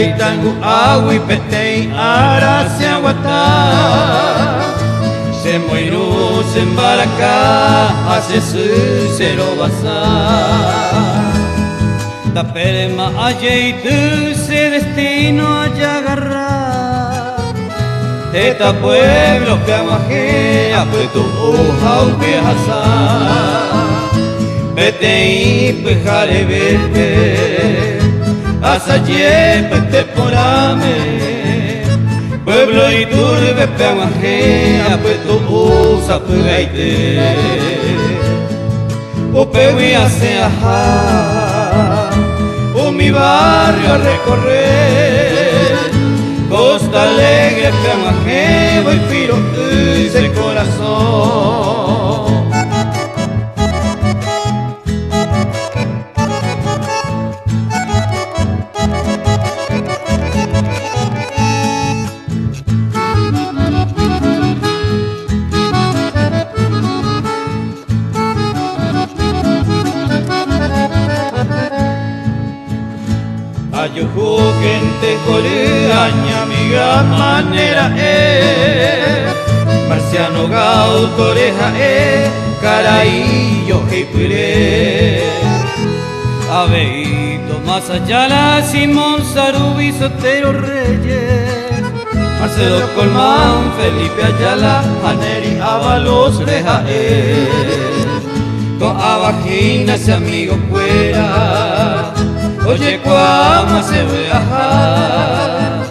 y tangu agui petei ara se aguata se moinu se embaraka hace su cero basa da perema aye tu se destino a agarrar Teta pueblo que amaje apuesto uja upe hasa Vete y pejare vete Hasta te porame Pueblo y turbe peamaje apuesto usa pugaite Upewi hace ajá mi barrio a recorrer Costa Alegre, Peamaje, voy piro ese corazón Ayuhu gente coreaña mi gran manera Marciano Gautoreja Caraillo Heipure Abeito más allá la Simón Sarubi Sotero Reyes Marcelo Colmán Felipe Ayala Aneri Avalos Reja Con Abajina ese amigo fuera Oye, cuama se ve ajá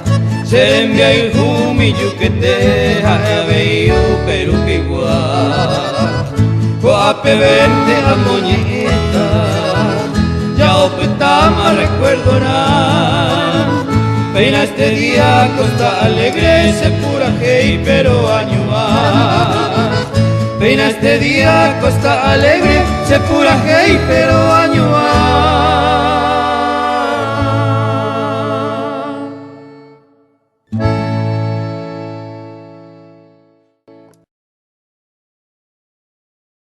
Se envía el jumi yuquete Javeio Perú Piguá Coape vente a moñeta Ya opetama recuerdo nada Peina este día Costa Alegre se pura hey pero año más Peina este día Costa Alegre se pura hey pero año más